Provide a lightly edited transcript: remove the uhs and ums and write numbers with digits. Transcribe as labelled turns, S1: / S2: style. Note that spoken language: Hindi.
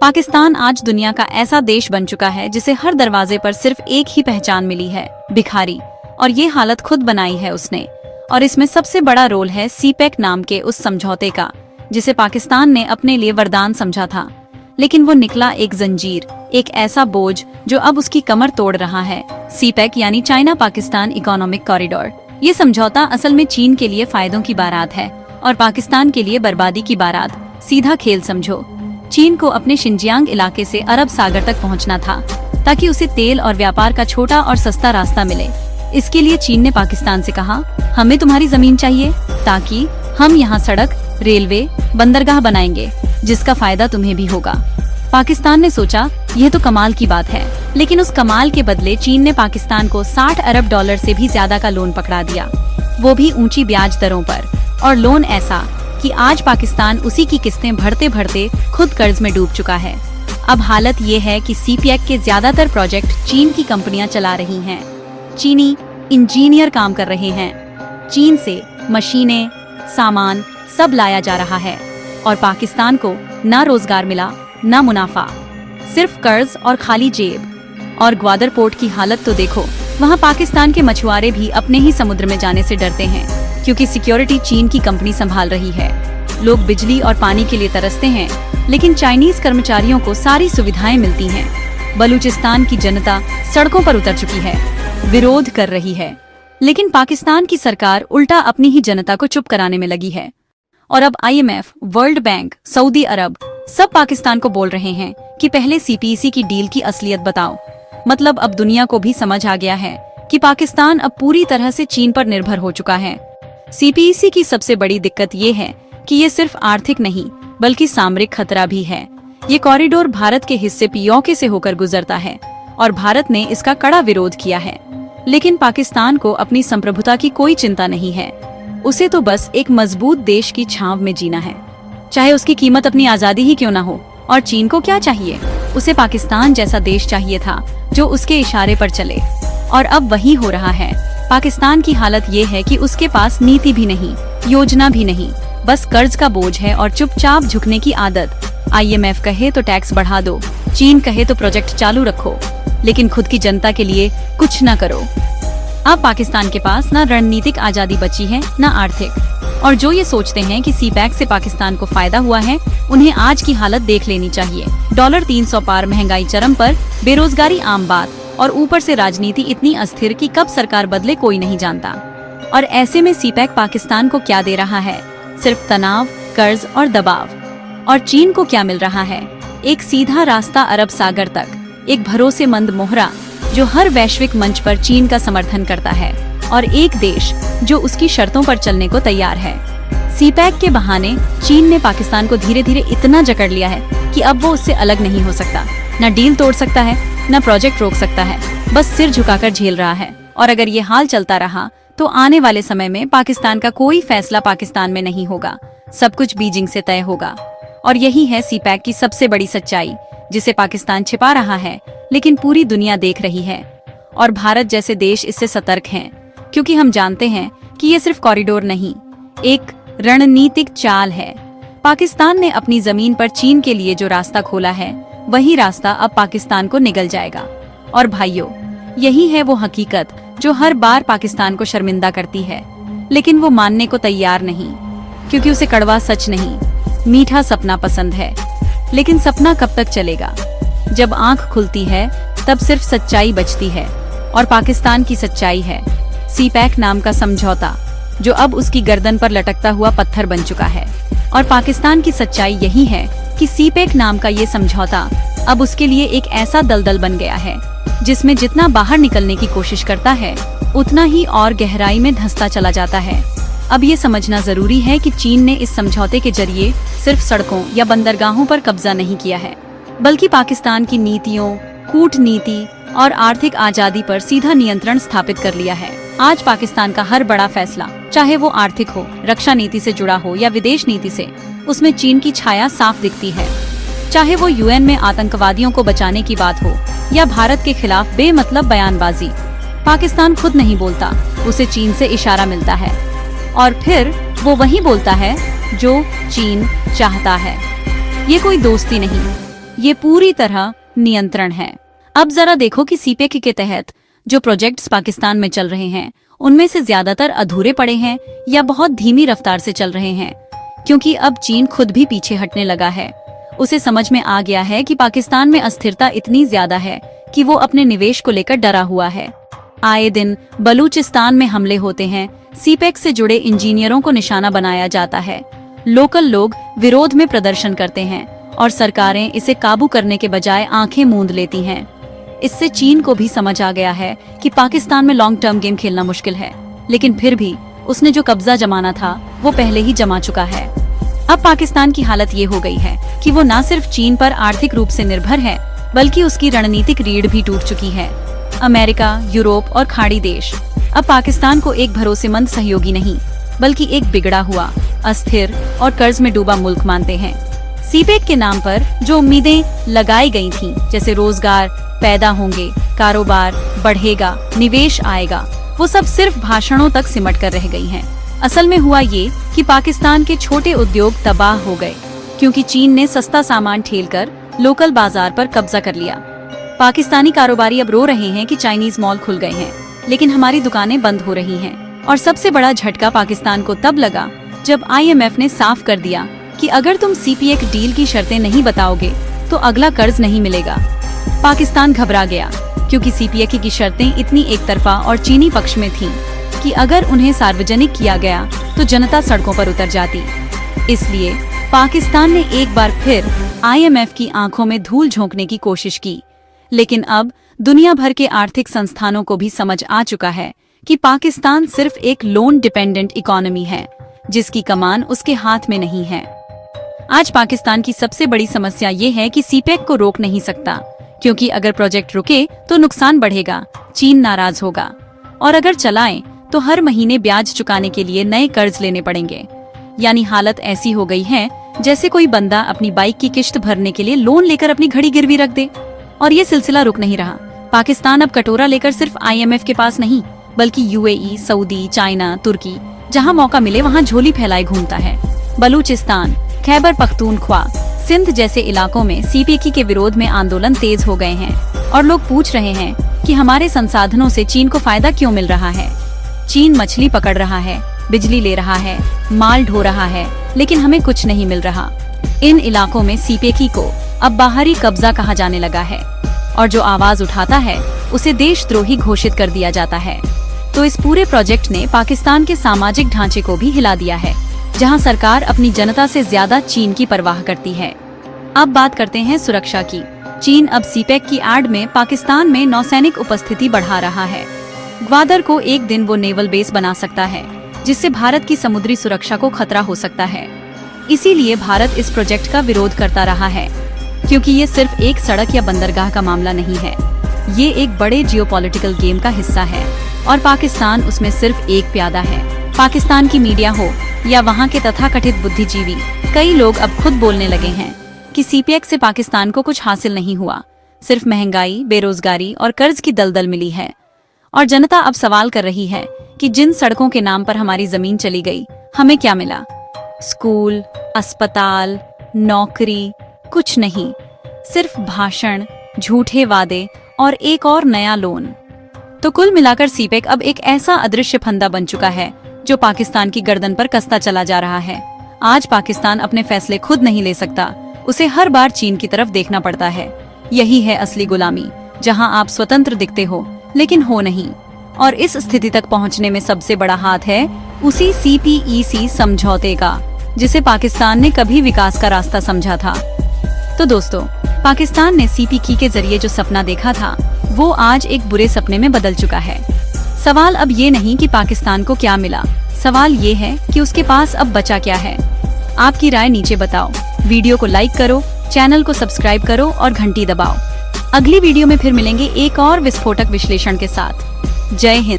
S1: पाकिस्तान आज दुनिया का ऐसा देश बन चुका है जिसे हर दरवाजे पर सिर्फ एक ही पहचान मिली है, भिखारी। और ये हालत खुद बनाई है उसने। और इसमें सबसे बड़ा रोल है सीपेक नाम के उस समझौते का, जिसे पाकिस्तान ने अपने लिए वरदान समझा था, लेकिन वो निकला एक जंजीर, एक ऐसा बोझ जो अब उसकी कमर तोड़ रहा है। सीपेक यानी चाइना पाकिस्तान इकोनॉमिक कॉरिडोर। ये समझौता असल में चीन के लिए फायदों की बारात है और पाकिस्तान के लिए बर्बादी की बारात। सीधा खेल समझो, चीन को अपने शिनजियांग इलाके से अरब सागर तक पहुंचना था ताकि उसे तेल और व्यापार का छोटा और सस्ता रास्ता मिले। इसके लिए चीन ने पाकिस्तान से कहा, हमें तुम्हारी जमीन चाहिए ताकि हम यहाँ सड़क, रेलवे, बंदरगाह बनाएंगे जिसका फायदा तुम्हें भी होगा। पाकिस्तान ने सोचा यह तो कमाल की बात है, लेकिन उस कमाल के बदले चीन ने पाकिस्तान को 60 अरब डॉलर से भी ज्यादा का लोन पकड़ा दिया, वो भी ऊंची ब्याज दरों पर। और लोन ऐसा कि आज पाकिस्तान उसी की किस्तें भरते भरते खुद कर्ज में डूब चुका है। अब हालत ये है कि सीपेक के ज्यादातर प्रोजेक्ट चीन की कंपनियां चला रही हैं। चीनी इंजीनियर काम कर रहे हैं, चीन से मशीनें, सामान सब लाया जा रहा है और पाकिस्तान को ना रोजगार मिला ना मुनाफा, सिर्फ कर्ज और खाली जेब। और ग्वादर पोर्ट की हालत तो देखो, वहाँ पाकिस्तान के मछुआरे भी अपने ही समुद्र में जाने से डरते हैं क्योंकि सिक्योरिटी चीन की कंपनी संभाल रही है। लोग बिजली और पानी के लिए तरसते हैं, लेकिन चाइनीज कर्मचारियों को सारी सुविधाएं मिलती हैं। बलूचिस्तान की जनता सड़कों पर उतर चुकी है, विरोध कर रही है, लेकिन पाकिस्तान की सरकार उल्टा अपनी ही जनता को चुप कराने में लगी है। और अब IMF, वर्ल्ड बैंक, सऊदी अरब सब पाकिस्तान को बोल रहे हैं कि पहले CPEC की डील की असलियत बताओ। मतलब अब दुनिया को भी समझ आ गया है कि पाकिस्तान अब पूरी तरह से चीन पर निर्भर हो चुका है। CPEC की सबसे बड़ी दिक्कत ये है कि ये सिर्फ आर्थिक नहीं बल्कि सामरिक खतरा भी है। ये कॉरिडोर भारत के हिस्से POK से होकर गुजरता है और भारत ने इसका कड़ा विरोध किया है, लेकिन पाकिस्तान को अपनी संप्रभुता की कोई चिंता नहीं है। उसे तो बस एक मजबूत देश की छांव में जीना है, चाहे उसकी कीमत अपनी आजादी ही क्यों न हो। और चीन को क्या चाहिए? उसे पाकिस्तान जैसा देश चाहिए था जो उसके इशारे पर चले, और अब वही हो रहा है। पाकिस्तान की हालत ये है कि उसके पास नीति भी नहीं, योजना भी नहीं, बस कर्ज का बोझ है और चुपचाप झुकने की आदत। IMF कहे तो टैक्स बढ़ा दो, चीन कहे तो प्रोजेक्ट चालू रखो, लेकिन खुद की जनता के लिए कुछ न करो। अब पाकिस्तान के पास न रणनीतिक आजादी बची है न आर्थिक। और जो ये सोचते हैं कि सीपेक से पाकिस्तान को फायदा हुआ है, उन्हें आज की हालत देख लेनी चाहिए। डॉलर 300 पार, महंगाई चरम पर, बेरोजगारी आम बात, और ऊपर से राजनीति इतनी अस्थिर कि कब सरकार बदले कोई नहीं जानता। और ऐसे में सीपेक पाकिस्तान को क्या दे रहा है? सिर्फ तनाव, कर्ज और दबाव। और चीन को क्या मिल रहा है? एक सीधा रास्ता अरब सागर तक, एक भरोसेमंद मोहरा जो हर वैश्विक मंच पर चीन का समर्थन करता है, और एक देश जो उसकी शर्तों पर चलने को तैयार है। सीपेक के बहाने चीन ने पाकिस्तान को धीरे धीरे इतना जकड़ लिया है कि अब वो उससे अलग नहीं हो सकता। न डील तोड़ सकता है, न प्रोजेक्ट रोक सकता है, बस सिर झुकाकर झेल रहा है। और अगर ये हाल चलता रहा तो आने वाले समय में पाकिस्तान का कोई फैसला पाकिस्तान में नहीं होगा, सब कुछ बीजिंग से तय होगा। और यही है सीपेक की सबसे बड़ी सच्चाई, जिसे पाकिस्तान छिपा रहा है लेकिन पूरी दुनिया देख रही है। और भारत जैसे देश इससे सतर्क हैं, क्योंकि हम जानते हैं कि ये सिर्फ कॉरिडोर नहीं, एक रणनीतिक चाल है। पाकिस्तान ने अपनी जमीन पर चीन के लिए जो रास्ता खोला है, वही रास्ता अब पाकिस्तान को निगल जाएगा। और भाइयों, यही है वो हकीकत जो हर बार पाकिस्तान को शर्मिंदा करती है, लेकिन वो मानने को तैयार नहीं, क्योंकि उसे कड़वा सच नहीं, मीठा सपना पसंद है। लेकिन सपना कब तक चलेगा? जब आंख खुलती है तब सिर्फ सच्चाई बचती है, और पाकिस्तान की सच्चाई है सीपेक नाम का समझौता, जो अब उसकी गर्दन पर लटकता हुआ पत्थर बन चुका है। और पाकिस्तान की सच्चाई यही है कि सीपेक नाम का ये समझौता अब उसके लिए एक ऐसा दलदल बन गया है जिसमें जितना बाहर निकलने की कोशिश करता है, उतना ही और गहराई में धंसता चला जाता है। अब ये समझना जरूरी है कि चीन ने इस समझौते के जरिए सिर्फ सड़कों या बंदरगाहों पर कब्जा नहीं किया है, बल्कि पाकिस्तान की नीतियों, कूटनीति और आर्थिक आजादी पर सीधा नियंत्रण स्थापित कर लिया है। आज पाकिस्तान का हर बड़ा फैसला, चाहे वो आर्थिक हो, रक्षा नीति से जुड़ा हो या विदेश नीति से, उसमें चीन की छाया साफ दिखती है। चाहे वो UN में आतंकवादियों को बचाने की बात हो या भारत के खिलाफ बेमतलब बयानबाजी, पाकिस्तान खुद नहीं बोलता, उसे चीन से इशारा मिलता है, और फिर वो वही बोलता है जो चीन चाहता है। ये कोई दोस्ती नहीं, ये पूरी तरह नियंत्रण है। अब जरा देखो कि सीपेक के तहत जो प्रोजेक्ट्स पाकिस्तान में चल रहे हैं उनमें से ज्यादातर अधूरे पड़े हैं या बहुत धीमी रफ्तार से चल रहे हैं, क्योंकि अब चीन खुद भी पीछे हटने लगा है। उसे समझ में आ गया है कि पाकिस्तान में अस्थिरता इतनी ज्यादा है कि वो अपने निवेश को लेकर डरा हुआ है। आए दिन बलूचिस्तान में हमले होते हैं, सीपेक से जुड़े इंजीनियरों को निशाना बनाया जाता है, लोकल लोग विरोध में प्रदर्शन करते हैं और सरकारें इसे काबू करने के बजाय आंखें मूंद लेती हैं। इससे चीन को भी समझ आ गया है कि पाकिस्तान में लॉन्ग टर्म गेम खेलना मुश्किल है, लेकिन फिर भी उसने जो कब्जा जमाना था वो पहले ही जमा चुका है। अब पाकिस्तान की हालत ये हो गई है कि वो न सिर्फ चीन पर आर्थिक रूप से निर्भर है, बल्कि उसकी रणनीतिक रीढ़ भी टूट चुकी है। अमेरिका, यूरोप और खाड़ी देश अब पाकिस्तान को एक भरोसेमंद सहयोगी नहीं, बल्कि एक बिगड़ा हुआ, अस्थिर और कर्ज में डूबा मुल्क मानते हैं। सीपेक के नाम पर जो उम्मीदें लगाई गई थीं, जैसे रोजगार पैदा होंगे, कारोबार बढ़ेगा, निवेश आएगा, वो सब सिर्फ भाषणों तक सिमट कर रह गई हैं। असल में हुआ ये कि पाकिस्तान के छोटे उद्योग तबाह हो गए, क्योंकि चीन ने सस्ता सामान ठेलकर लोकल बाजार पर कब्जा कर लिया। पाकिस्तानी कारोबारी अब रो रहे हैं कि चाइनीज मॉल खुल गए हैं, लेकिन हमारी दुकानें बंद हो रही हैं। और सबसे बड़ा झटका पाकिस्तान को तब लगा जब IMF ने साफ कर दिया कि अगर तुम सीपेक डील की शर्तें नहीं बताओगे तो अगला कर्ज नहीं मिलेगा। पाकिस्तान घबरा गया, क्योंकि सीपेक की शर्तें इतनी एक तरफा और चीनी पक्ष में थीं कि अगर उन्हें सार्वजनिक किया गया तो जनता सड़कों पर उतर जाती। इसलिए पाकिस्तान ने एक बार फिर IMF की आंखों में धूल झोंकने की कोशिश की। लेकिन अब दुनिया भर के आर्थिक संस्थानों को भी समझ आ चुका है कि पाकिस्तान सिर्फ एक लोन डिपेंडेंट इकोनॉमी है, जिसकी कमान उसके हाथ में नहीं है। आज पाकिस्तान की सबसे बड़ी समस्या ये है कि सीपेक को रोक नहीं सकता, क्योंकि अगर प्रोजेक्ट रुके तो नुकसान बढ़ेगा, चीन नाराज होगा, और अगर चलाएं तो हर महीने ब्याज चुकाने के लिए नए कर्ज लेने पड़ेंगे। यानी हालत ऐसी हो गई है जैसे कोई बंदा अपनी बाइक की किश्त भरने के लिए लोन लेकर अपनी घड़ी गिरवी रख दे। और ये सिलसिला रुक नहीं रहा। पाकिस्तान अब कटोरा लेकर सिर्फ IMF के पास नहीं, बल्कि UAE, सऊदी, चाइना, तुर्की, जहां मौका मिले वहां झोली फैलाए घूमता है। बलूचिस्तान, खैबर पख्तूनख्वा, सिंध जैसे इलाकों में सीपेक के विरोध में आंदोलन तेज हो गए हैं और लोग पूछ रहे हैं कि हमारे संसाधनों से चीन को फायदा क्यों मिल रहा है। चीन मछली पकड़ रहा है, बिजली ले रहा है, माल ढो रहा है, लेकिन हमें कुछ नहीं मिल रहा। इन इलाकों में सीपेक को अब बाहरी कब्जा कहा जाने लगा है, और जो आवाज उठाता है उसे देशद्रोही घोषित कर दिया जाता है। तो इस पूरे प्रोजेक्ट ने पाकिस्तान के सामाजिक ढांचे को भी हिला दिया है, जहां सरकार अपनी जनता से ज्यादा चीन की परवाह करती है। अब बात करते हैं सुरक्षा की। चीन अब सीपेक की आड़ में पाकिस्तान में नौसैनिक उपस्थिति बढ़ा रहा है। ग्वादर को एक दिन वो नेवल बेस बना सकता है, जिससे भारत की समुद्री सुरक्षा को खतरा हो सकता है। इसीलिए भारत इस प्रोजेक्ट का विरोध करता रहा है, क्योंकि ये सिर्फ एक सड़क या बंदरगाह का मामला नहीं है। ये एक बड़े जियोपॉलिटिकल गेम का हिस्सा है, और पाकिस्तान उसमें सिर्फ एक प्यादा है। पाकिस्तान की मीडिया हो या वहाँ के तथाकथित बुद्धिजीवी, कई लोग अब खुद बोलने लगे हैं कि सीपेक से पाकिस्तान को कुछ हासिल नहीं हुआ, सिर्फ महंगाई, बेरोजगारी और कर्ज की दलदल मिली है। और जनता अब सवाल कर रही है कि जिन सड़कों के नाम पर हमारी जमीन चली गई, हमें क्या मिला? स्कूल, अस्पताल, नौकरी, कुछ नहीं, सिर्फ भाषण, झूठे वादे और एक और नया लोन। तो कुल मिलाकर सीपेक अब एक ऐसा अदृश्य फंदा बन चुका है जो पाकिस्तान की गर्दन पर कसता चला जा रहा है। आज पाकिस्तान अपने फैसले खुद नहीं ले सकता, उसे हर बार चीन की तरफ देखना पड़ता है। यही है असली गुलामी, जहां आप स्वतंत्र दिखते हो लेकिन हो नहीं। और इस स्थिति तक पहुंचने में सबसे बड़ा हाथ है उसी CPEC समझौते का, जिसे पाकिस्तान ने कभी विकास का रास्ता समझा था। तो दोस्तों, पाकिस्तान ने CPEC के जरिए जो सपना देखा था, वो आज एक बुरे सपने में बदल चुका है। सवाल अब ये नहीं कि पाकिस्तान को क्या मिला, सवाल ये है कि उसके पास अब बचा क्या है। आपकी राय नीचे बताओ, वीडियो को लाइक करो, चैनल को सब्सक्राइब करो और घंटी दबाओ। अगली वीडियो में फिर मिलेंगे एक और विस्फोटक विश्लेषण के साथ। जय हिंद।